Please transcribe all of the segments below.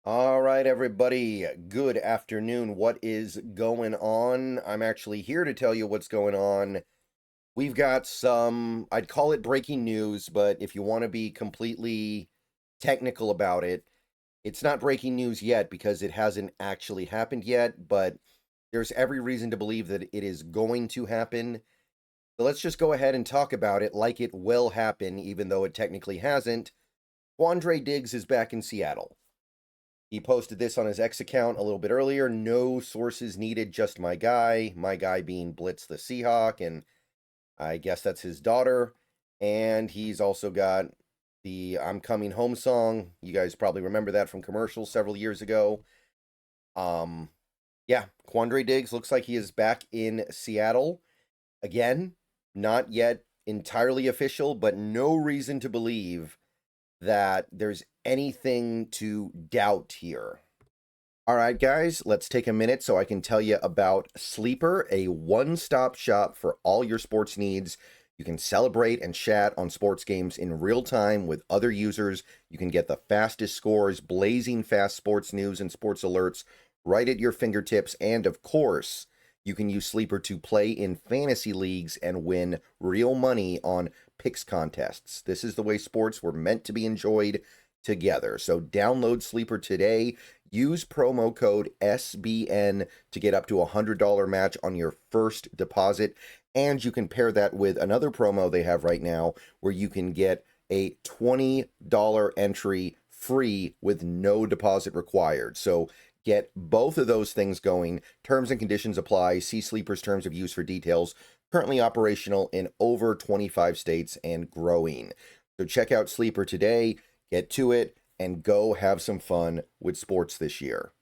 All right, everybody. Good afternoon. What is going on? I'm actually here to tell you what's going on. We've got some, I'd call it breaking news, but if you want to be completely technical about it, it's not breaking news yet because it hasn't actually happened yet, but there's every reason to believe that it is going to happen. So let's just go ahead and talk about it like it will happen, even though it technically hasn't. Quandre Diggs is back in Seattle. He posted this on his X account a little bit earlier. No sources needed, just my guy. My guy being Blitz the Seahawk, and I guess that's his daughter. And he's also got the I'm Coming Home song. You guys probably remember that from commercials several years ago. Um, yeah, Quandre Diggs looks like he is back in Seattle. Again, not yet entirely official, but no reason to believe that there's anything to doubt here. All right, guys, let's take a minute so I can tell you about Sleeper, a one-stop shop for all your sports needs. You can celebrate and chat on sports games in real time with other users. You can get the fastest scores, blazing fast sports news and sports alerts right at your fingertips. And of course, you can use Sleeper to play in fantasy leagues and win real money on picks contests. This is the way sports were meant to be enjoyed together. So download Sleeper today. Use promo code SBN to get up to a $100 match on your first deposit. And you can pair that with another promo they have right now where you can get a $20 entry free with no deposit required. So get both of those things going. Terms and conditions apply. See Sleeper's terms of use for details. Currently operational in over 25 states and growing. So check out Sleeper today. Get to it and go have some fun with sports this year.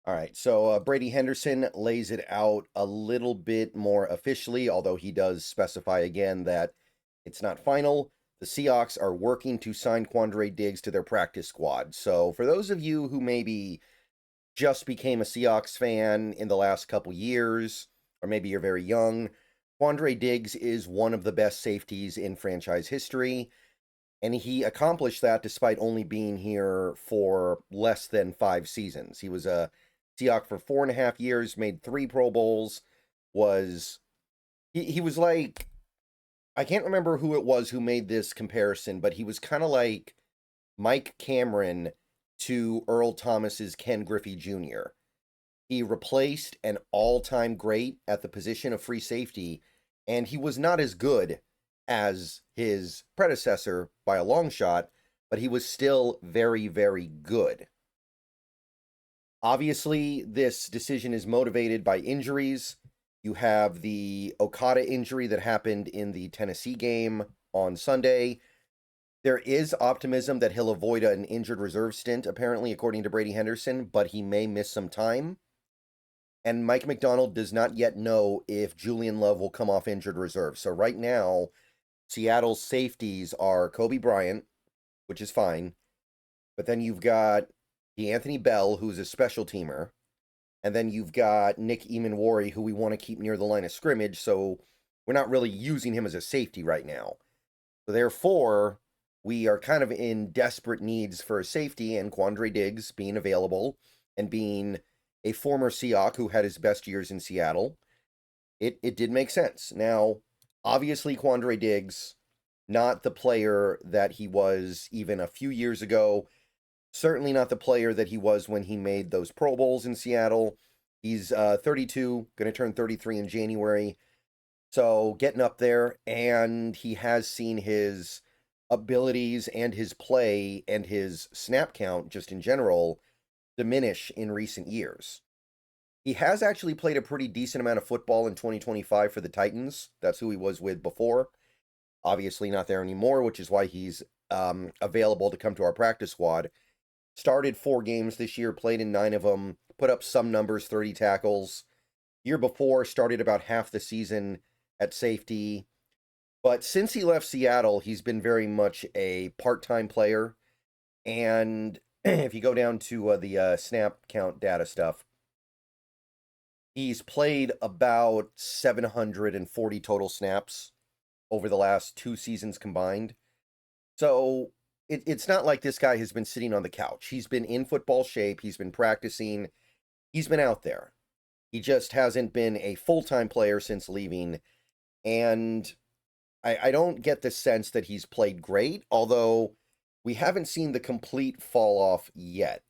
All right, so Brady Henderson lays it out a little bit more officially, although he does specify again that it's not final. The Seahawks are working to sign Quandre Diggs to their practice squad. So for those of you who maybe just became a Seahawks fan in the last couple years, or maybe you're very young, Quandre Diggs is one of the best safeties in franchise history. And he accomplished that despite only being here for less than 5 seasons. He was a Seahawk for 4.5 years, made 3 Pro Bowls, was he was like, I can't remember who it was who made this comparison, but he was kind of like Mike Cameron to Earl Thomas's Ken Griffey Jr. He replaced an all-time great at the position of free safety, and he was not as good as his predecessor by a long shot, but he was still very, very good. Obviously, this decision is motivated by injuries. You have the Okada injury that happened in the Tennessee game on Sunday. There is optimism that he'll avoid an injured reserve stint, apparently, according to Brady Henderson, but he may miss some time. And Mike McDonald does not yet know if Julian Love will come off injured reserve. So right now, Seattle's safeties are Kobe Bryant, which is fine, but then you've got D'Anthony Bell, who's a special teamer, and then you've got Nick Emanwari, who we want to keep near the line of scrimmage, so we're not really using him as a safety right now. So therefore, we are kind of in desperate needs for a safety, and Quandre Diggs being available and being a former Seahawk who had his best years in Seattle, it did make sense. Now, obviously, Quandre Diggs, not the player that he was even a few years ago, certainly not the player that he was when he made those Pro Bowls in Seattle. He's 32, going to turn 33 in January. So getting up there, and he has seen his abilities and his play and his snap count just in general diminish in recent years. He has actually played a pretty decent amount of football in 2025 for the Titans. That's who he was with before. Obviously not there anymore, which is why he's available to come to our practice squad. Started 4 games this year, played in 9 of them, put up some numbers, 30 tackles. Year before, started about half the season at safety. But since he left Seattle, he's been very much a part-time player. And if you go down to the snap count data stuff, he's played about 740 total snaps over the last 2 seasons combined. So it's not like this guy has been sitting on the couch. He's been in football shape. He's been practicing. He's been out there. He just hasn't been a full-time player since leaving. And I don't get the sense that he's played great, although we haven't seen the complete fall off yet.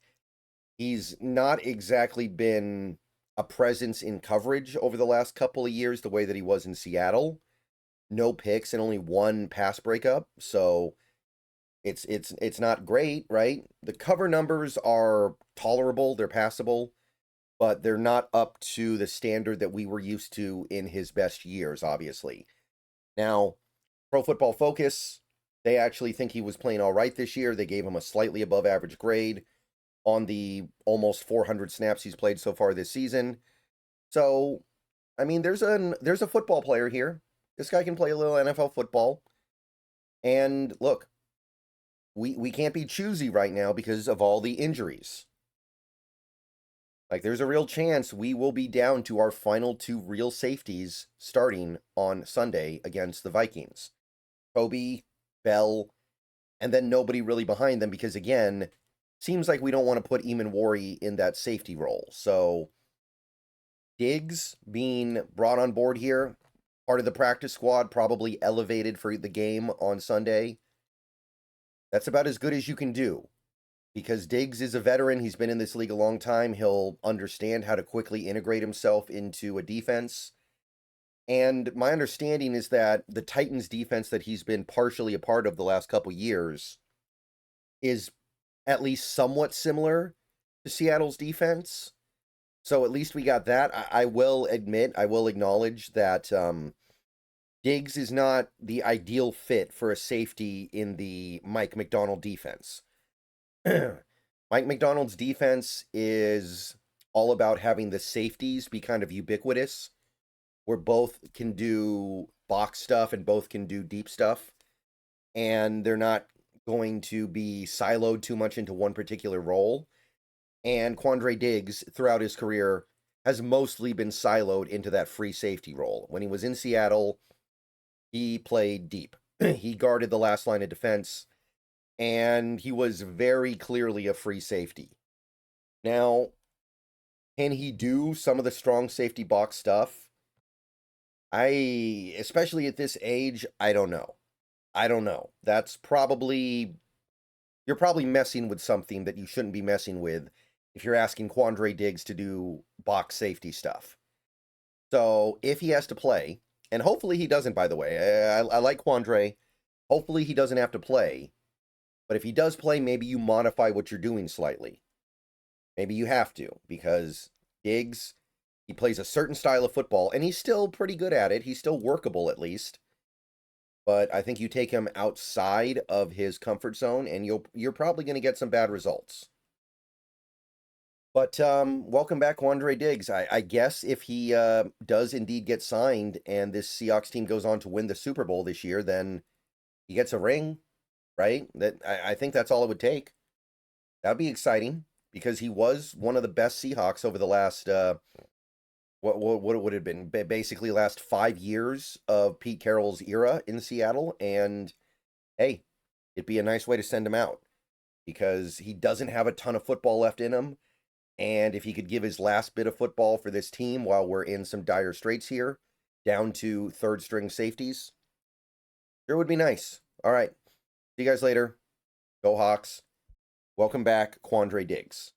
He's not exactly been a presence in coverage over the last couple of years the way that he was in Seattle. No picks and only one pass breakup. So it's not great, right? The cover numbers are tolerable, they're passable, but they're not up to the standard that we were used to in his best years, obviously. Now, Pro Football Focus, they actually think he was playing all right this year. They gave him a slightly above average grade on the almost 400 snaps he's played so far this season. So, I mean, there's a football player here. This guy can play a little NFL football. And look, we can't be choosy right now because of all the injuries. Like, there's a real chance we will be down to our final two real safeties starting on Sunday against the Vikings. Toby, Bell, and then nobody really behind them because, again, seems like we don't want to put Eamon Worry in that safety role. So, Diggs being brought on board here, part of the practice squad, probably elevated for the game on Sunday. That's about as good as you can do. Because Diggs is a veteran, he's been in this league a long time, he'll understand how to quickly integrate himself into a defense. And my understanding is that the Titans defense that he's been partially a part of the last couple years is at least somewhat similar to Seattle's defense. So at least we got that. I will admit, I will acknowledge that Diggs is not the ideal fit for a safety in the Mike McDonald defense. Mike McDonald's defense is all about having the safeties be kind of ubiquitous, where both can do box stuff and both can do deep stuff, and they're not going to be siloed too much into one particular role. And Quandre Diggs, throughout his career, has mostly been siloed into that free safety role. When he was in Seattle, he played deep. He guarded the last line of defense, and he was very clearly a free safety. Now, can he do some of the strong safety box stuff? Especially at this age, I don't know. That's probably, you're probably messing with something that you shouldn't be messing with if you're asking Quandre Diggs to do box safety stuff. So if he has to play, and hopefully he doesn't, by the way, I like Quandre. Hopefully he doesn't have to play. But if he does play, maybe you modify what you're doing slightly. Maybe you have to, because Diggs, he plays a certain style of football, and he's still pretty good at it. He's still workable, at least. But I think you take him outside of his comfort zone, and you're probably going to get some bad results. But welcome back, Quandre Diggs. I guess if he does indeed get signed, and this Seahawks team goes on to win the Super Bowl this year, then he gets a ring. Right? I think that's all it would take. That'd be exciting because he was one of the best Seahawks over the last what would it have been? Basically last 5 years of Pete Carroll's era in Seattle. And hey, it'd be a nice way to send him out because he doesn't have a ton of football left in him. And if he could give his last bit of football for this team while we're in some dire straits here, down to third string safeties, sure would be nice. All right. See you guys later. Go Hawks. Welcome back, Quandre Diggs.